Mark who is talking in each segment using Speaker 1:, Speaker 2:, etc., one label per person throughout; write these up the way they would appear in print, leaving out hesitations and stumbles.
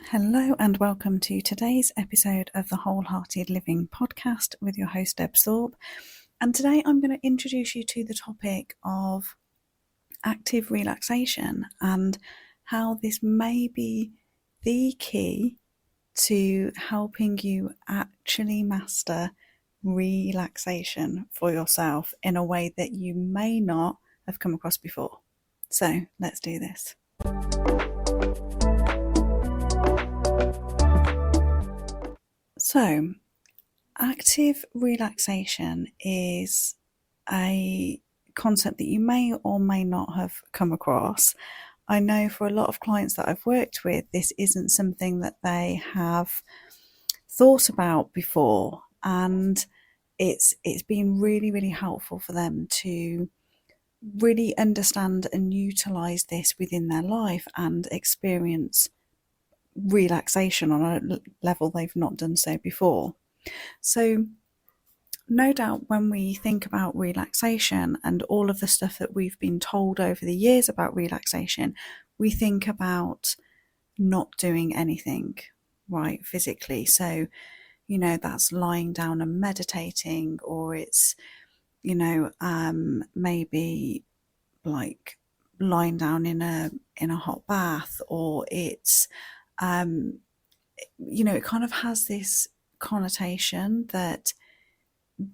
Speaker 1: Hello and welcome to today's episode of the WholeHearted Living podcast with your host Deb Sorb. And today I'm going to introduce you to the topic of active relaxation and how this may be the key to helping you actually master relaxation for yourself in a way that you may not have come across before. So let's do this. So, active relaxation is a concept that you may or may not have come across. I know for a lot of clients that I've worked with, this isn't something that they have thought about before, and it's been really helpful for them to really understand and utilize this within their life and experience relaxation on a level they've not done so before. So no doubt when we think about relaxation and all of the stuff that we've been told over the years about relaxation, we think about not doing anything, right, physically. So, that's lying down and meditating, or it's, maybe like lying down in a hot bath, or it's, it kind of has this connotation that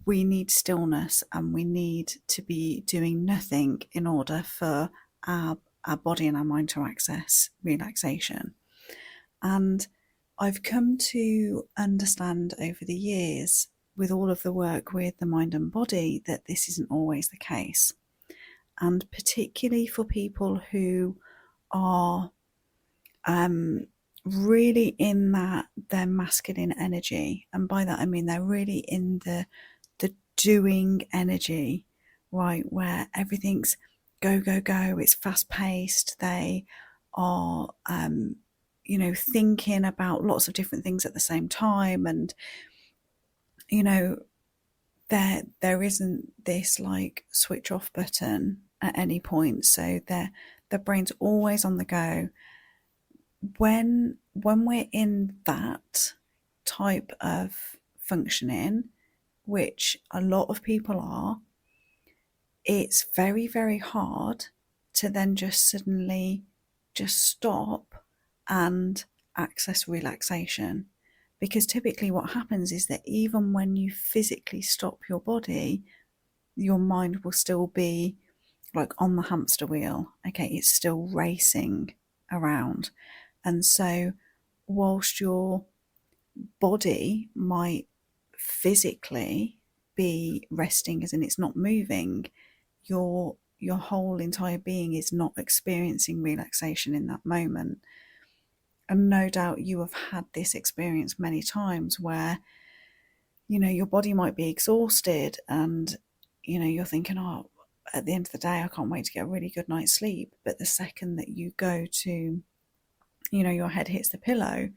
Speaker 1: we need stillness and we need to be doing nothing in order for our body and our mind to access relaxation. And I've come to understand over the years, with all of the work with the mind and body, that this isn't always the case. And particularly for people who are really in their masculine energy, and by that I mean they're really in the doing energy, right, where everything's go, it's fast paced. They are, thinking about lots of different things at the same time. And, there isn't this like switch off button at any point. So their brain's always on the go. When we're in that type of functioning, which a lot of people are, it's very hard to then just suddenly just stop and access relaxation. Because typically what happens is that even when you physically stop your body, your mind will still be like on the hamster wheel. Okay, it's still racing around. And so whilst your body might physically be resting, as in it's not moving, your whole entire being is not experiencing relaxation in that moment. And no doubt you have had this experience many times where, your body might be exhausted and, you're thinking, oh, at the end of the day, I can't wait to get a really good night's sleep. But the second that you go to, your head hits the pillow,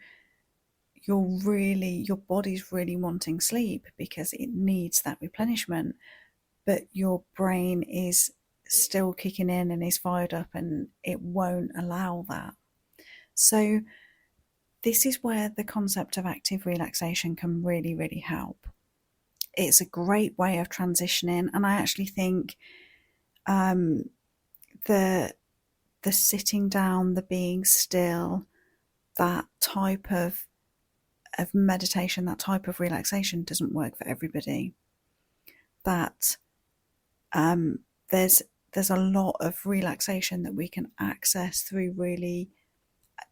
Speaker 1: your body's really wanting sleep because it needs that replenishment, but your brain is still kicking in and is fired up and it won't allow that. So this is where the concept of active relaxation can really help. It's a great way of transitioning, and I actually think the sitting down, the being still, that type of meditation, that type of relaxation doesn't work for everybody. That there's a lot of relaxation that we can access through really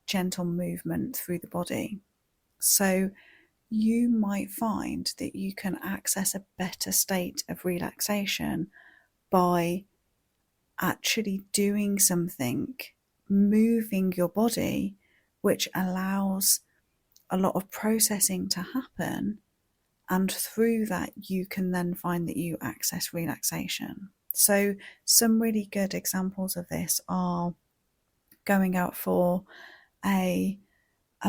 Speaker 1: gentle movement through the body. So you might find that you can access a better state of relaxation by actually doing something, moving your body, which allows a lot of processing to happen, and through that you can then find that you access relaxation. So some really good examples of this are going out for a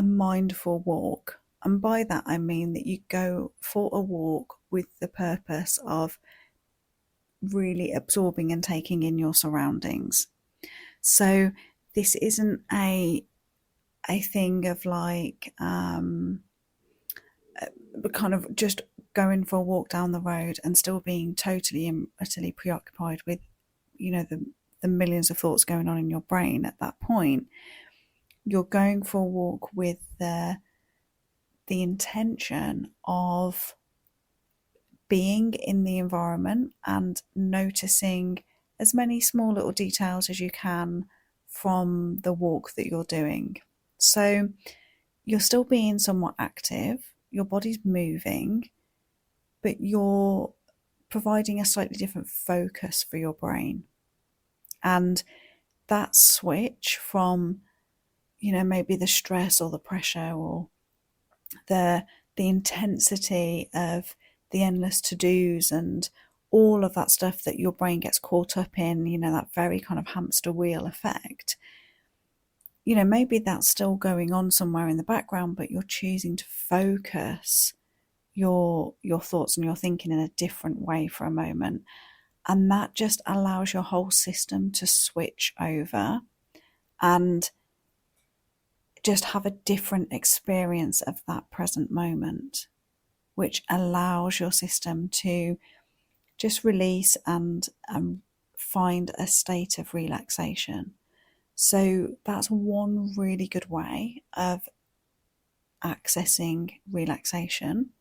Speaker 1: mindful walk, and by that I mean that you go for a walk with the purpose of really absorbing and taking in your surroundings. So this isn't a a thing of like kind of just going for a walk down the road and still being totally and utterly preoccupied with, the millions of thoughts going on in your brain at that point. You're going for a walk with the intention of being in the environment and noticing as many small little details as you can from the walk that you're doing. So you're still being somewhat active, your body's moving, but you're providing a slightly different focus for your brain. And that switch from, maybe the stress or the pressure or the intensity of the endless to-dos and all of that stuff that your brain gets caught up in, that very kind of hamster wheel effect. Maybe that's still going on somewhere in the background, but you're choosing to focus your thoughts and your thinking in a different way for a moment. And that just allows your whole system to switch over and just have a different experience of that present moment, which allows your system to just release and find a state of relaxation. So that's one really good way of accessing relaxation.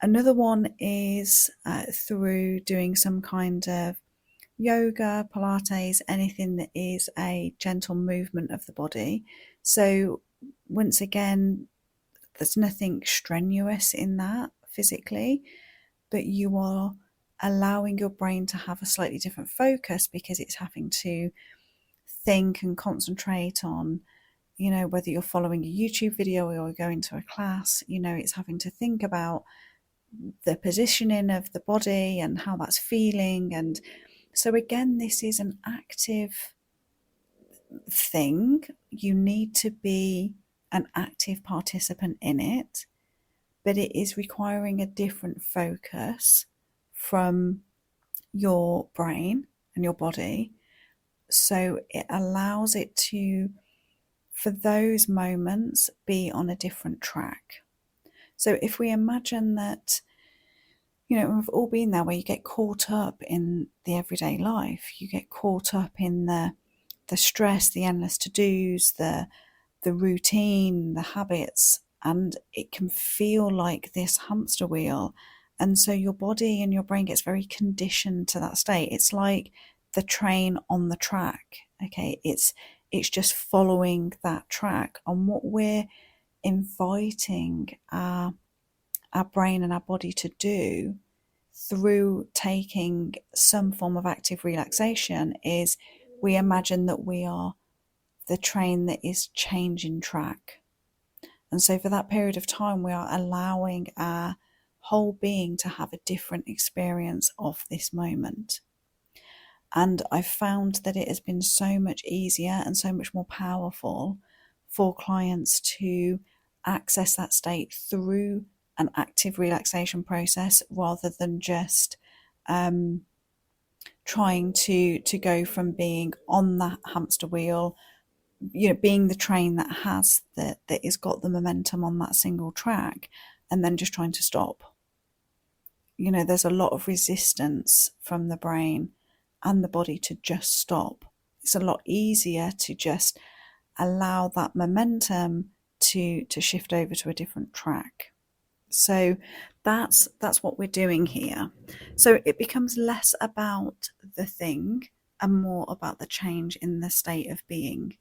Speaker 1: Another one is through doing some kind of yoga, Pilates, anything that is a gentle movement of the body. So once again, there's nothing strenuous in that physically, but you are allowing your brain to have a slightly different focus because it's having to think and concentrate on, whether you're following a YouTube video or you're going to a class, it's having to think about the positioning of the body and how that's feeling. And so again, this is an active thing. You need to be an active participant in it, but it is requiring a different focus from your brain and your body. So it allows it to, for those moments, be on a different track. So if we imagine that, we've all been there where you get caught up in the everyday life, you get caught up in the stress, the endless to-dos, the routine, the habits, and it can feel like this hamster wheel. And so your body and your brain gets very conditioned to that state. It's like the train on the track. Okay, it's just following that track. And what we're inviting our brain and our body to do through taking some form of active relaxation is we imagine that we are the train that is changing track. And so for that period of time, we are allowing our whole being to have a different experience of this moment. And I've found that it has been so much easier and so much more powerful for clients to access that state through an active relaxation process rather than just trying to go from being on that hamster wheel, being the train that has got the momentum on that single track, and then just trying to stop. There's a lot of resistance from the brain and the body to just stop. It's a lot easier to just allow that momentum to shift over to a different track. So that's what we're doing here. So it becomes less about the thing and more about the change in the state of being.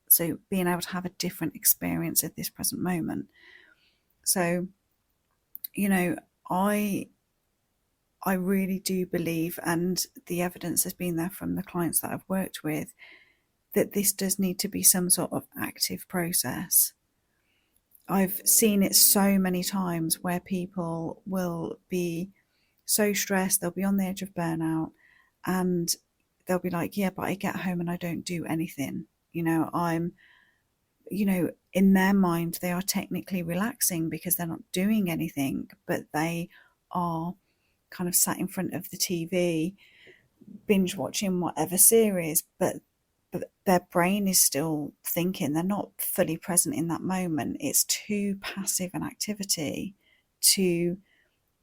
Speaker 1: So being able to have a different experience at this present moment. So, I really do believe, and the evidence has been there from the clients that I've worked with, that this does need to be some sort of active process. I've seen it so many times where people will be so stressed, they'll be on the edge of burnout, and they'll be like, yeah, but I get home and I don't do anything. I'm, in their mind, they are technically relaxing because they're not doing anything, but they are kind of sat in front of the TV, binge watching whatever series, but but their brain is still thinking. They're not fully present in that moment. It's too passive an activity to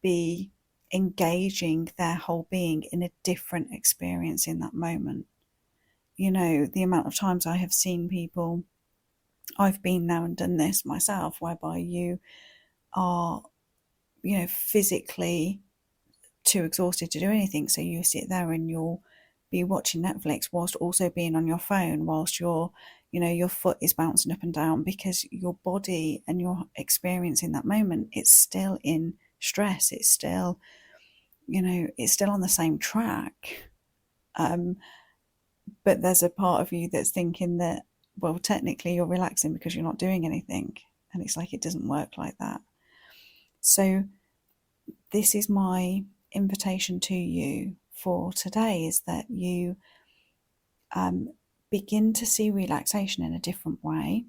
Speaker 1: be engaging their whole being in a different experience in that moment. The amount of times I have seen people, I've been there and done this myself, whereby you are, physically too exhausted to do anything. So you sit there and you'll be watching Netflix whilst also being on your phone, whilst your foot is bouncing up and down, because your body and your experience in that moment, it's still in stress. It's still, it's still on the same track. But there's a part of you that's thinking that, well, technically you're relaxing because you're not doing anything. And it's like, it doesn't work like that. So this is my invitation to you for today, is that you begin to see relaxation in a different way,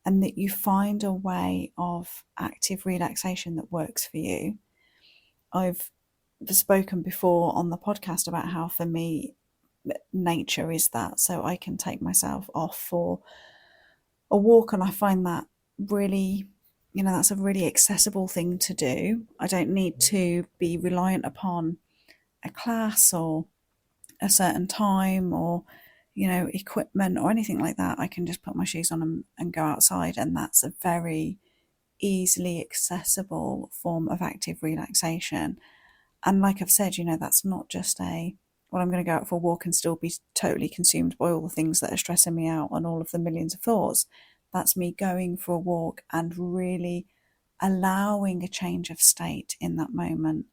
Speaker 1: and that you find a way of active relaxation that works for you. I've spoken before on the podcast about how, for me, nature is that. So I can take myself off for a walk, and I find that really, that's a really accessible thing to do. I don't need to be reliant upon a class or a certain time or, equipment or anything like that. I can just put my shoes on and go outside, and that's a very easily accessible form of active relaxation. And like I've said, that's not just well, I'm going to go out for a walk and still be totally consumed by all the things that are stressing me out and all of the millions of thoughts. That's me going for a walk and really allowing a change of state in that moment,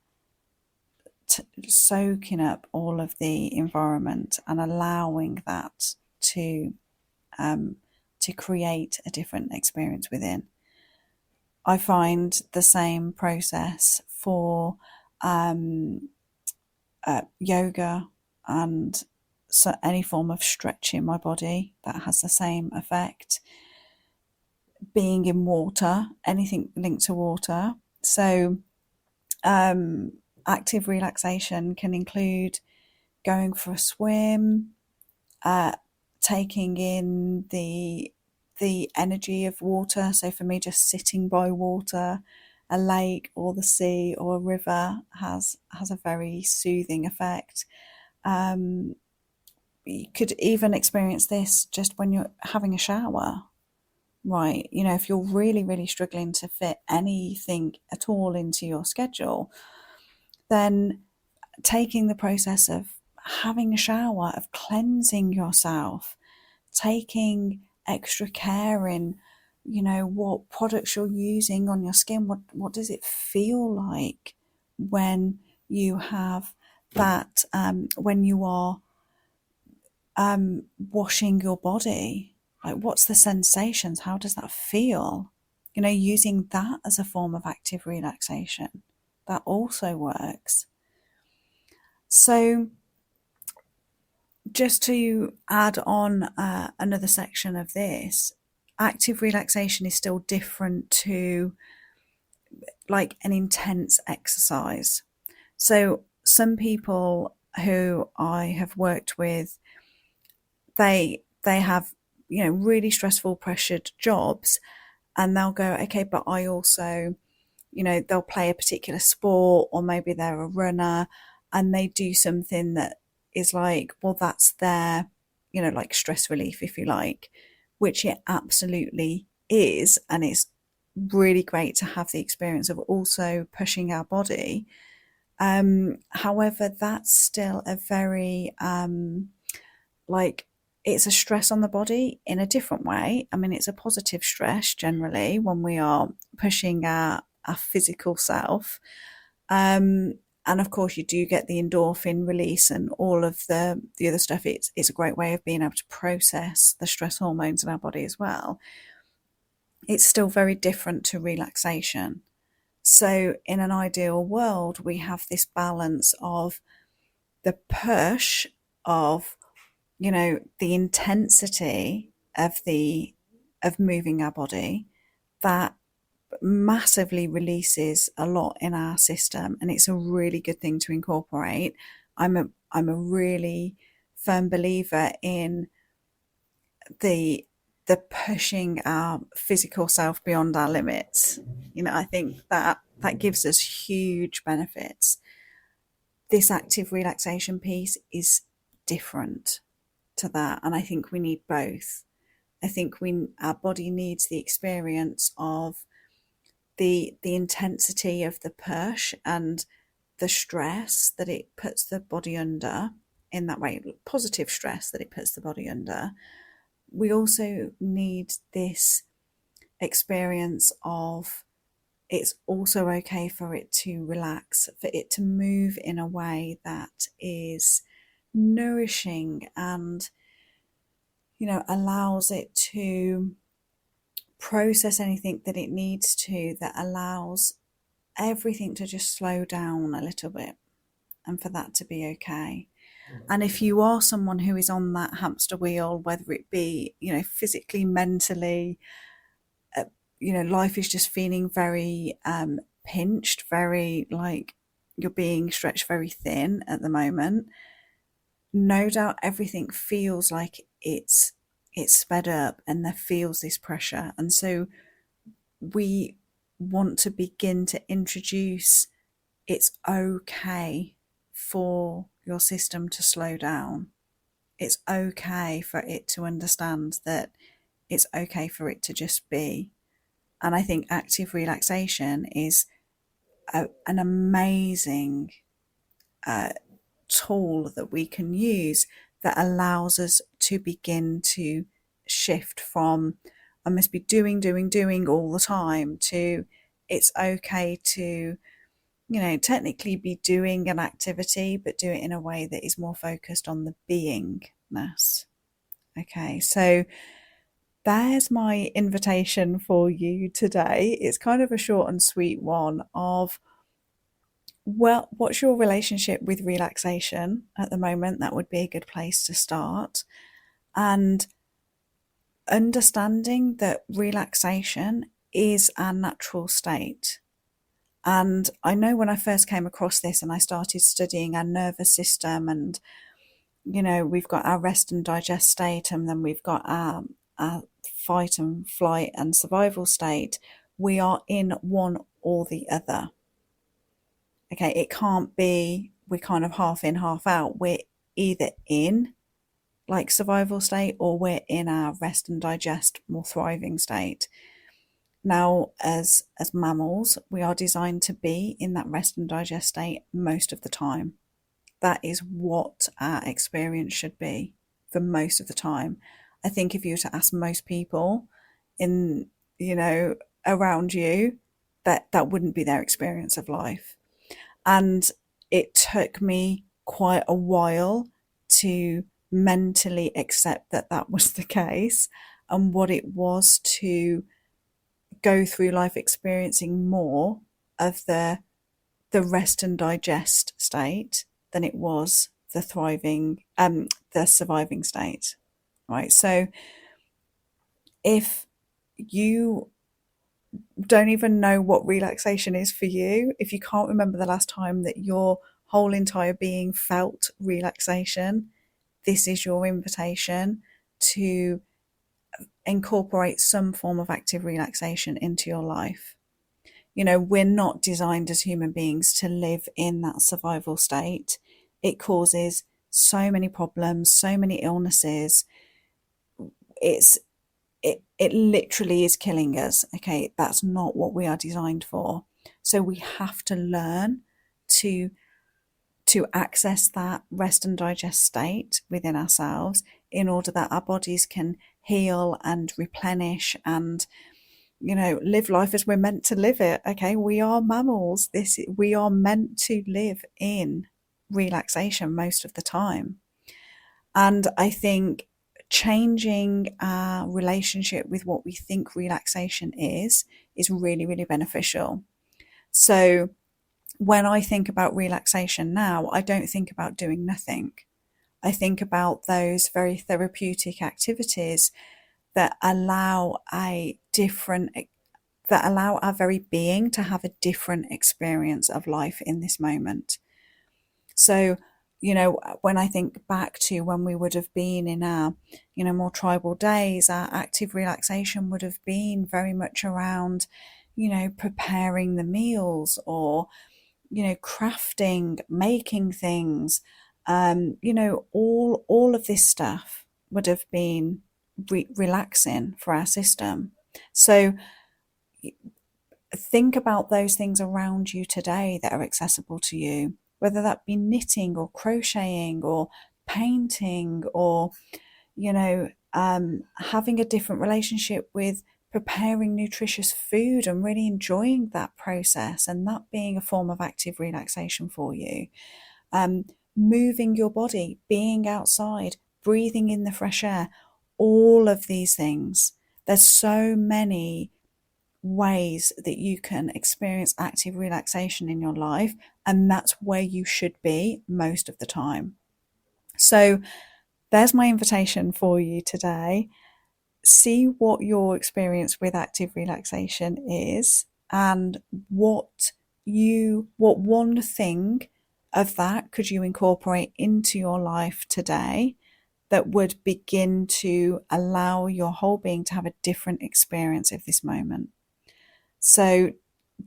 Speaker 1: soaking up all of the environment and allowing that to create a different experience within. I find the same process for yoga and so any form of stretching my body, that has the same effect. Being in water, anything linked to water. So active relaxation can include going for a swim, taking in the energy of water. So for me, just sitting by water, a lake or the sea or a river has a very soothing effect. You could even experience this just when you're having a shower, right? If you're really, really struggling to fit anything at all into your schedule, then taking the process of having a shower, of cleansing yourself, taking extra care in, what products you're using on your skin, what does it feel like when you have that, when you are washing your body, like what's the sensations, how does that feel? Using that as a form of active relaxation, that also works. So just to add on another section of this, active relaxation is still different to like an intense exercise. So some people who I have worked with, they have, really stressful, pressured jobs, and they'll go, okay, but I also, they'll play a particular sport, or maybe they're a runner, and they do something that is like, well, that's their, like stress relief, if you like, which it absolutely is. And it's really great to have the experience of also pushing our body. However, that's still a very, it's a stress on the body in a different way. I mean, it's a positive stress generally when we are pushing our physical self. And of course, you do get the endorphin release and all of the other stuff. It's a great way of being able to process the stress hormones in our body as well. It's still very different to relaxation. So in an ideal world, we have this balance of the push of, the intensity of moving our body, that massively releases a lot in our system, and it's a really good thing to incorporate. I'm a really firm believer in the the pushing our physical self beyond our limits. I think that that gives us huge benefits. This active relaxation piece is different to that, and I think we need both. I think our body needs the experience of the intensity of the push and the stress that it puts the body under, in that way, positive stress that it puts the body under. We also need this experience of it's also okay for it to relax, for it to move in a way that is nourishing and, allows it to process anything that it needs to, that allows everything to just slow down a little bit and for that to be okay. And if you are someone who is on that hamster wheel, whether it be, physically, mentally, life is just feeling very pinched, very like you're being stretched very thin at the moment, no doubt everything feels like it's sped up and there feels this pressure. And so we want to begin to introduce it's okay for your system to slow down. It's okay for it to understand that it's okay for it to just be. And I think active relaxation is an amazing tool that we can use that allows us to begin to shift from I must be doing all the time to it's okay to, technically be doing an activity, but do it in a way that is more focused on the beingness. Okay, so there's my invitation for you today. It's kind of a short and sweet one of, well, what's your relationship with relaxation at the moment? That would be a good place to start. And understanding that relaxation is our natural state. And I know when I first came across this and I started studying our nervous system, and, we've got our rest and digest state, and then we've got our fight and flight and survival state. We are in one or the other. Okay, it can't be we're kind of half in, half out. We're either in like survival state or we're in our rest and digest, more thriving state. Now, as mammals, we are designed to be in that rest and digest state most of the time. That is what our experience should be for most of the time. I think if you were to ask most people in, around you, that wouldn't be their experience of life. And it took me quite a while to mentally accept that that was the case, and what it was to go through life experiencing more of the rest and digest state than it was the the surviving state, right? So if you don't even know what relaxation is for you, if you can't remember the last time that your whole entire being felt relaxation, this is your invitation to incorporate some form of active relaxation into your life. We're not designed as human beings to live in that survival state. It causes so many problems, so many illnesses. It literally is killing us. Okay, that's not what we are designed for. So we have to learn to access that rest and digest state within ourselves in order that our bodies can heal and replenish and, live life as we're meant to live it. Okay, we are mammals. We are meant to live in relaxation most of the time. And I think changing our relationship with what we think relaxation is really, really beneficial. So when I think about relaxation now, I don't think about doing nothing. I think about those very therapeutic activities that allow our very being to have a different experience of life in this moment. So, when I think back to when we would have been in our, more tribal days, our active relaxation would have been very much around, preparing the meals, or, crafting, making things, all of this stuff would have been relaxing for our system. So think about those things around you today that are accessible to you, whether that be knitting or crocheting or painting, or, having a different relationship with preparing nutritious food and really enjoying that process, and that being a form of active relaxation for you. Moving your body, being outside, breathing in the fresh air, all of these things. There's so many ways that you can experience active relaxation in your life, and that's where you should be most of the time. So there's my invitation for you today. See what your experience with active relaxation is, and what one thing of that could you incorporate into your life today that would begin to allow your whole being to have a different experience of this moment. So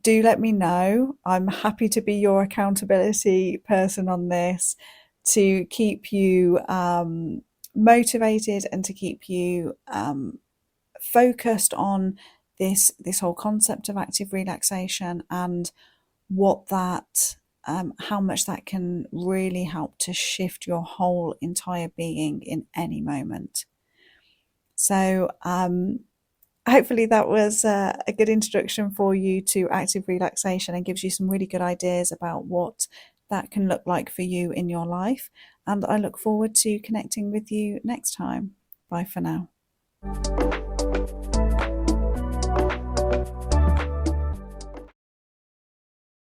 Speaker 1: do let me know. I'm happy to be your accountability person on this, to keep you motivated, and to keep you focused on this whole concept of active relaxation, and what that how much that can really help to shift your whole entire being in any moment. So hopefully that was a good introduction for you to active relaxation, and gives you some really good ideas about what that can look like for you in your life. And I look forward to connecting with you next time. Bye for now.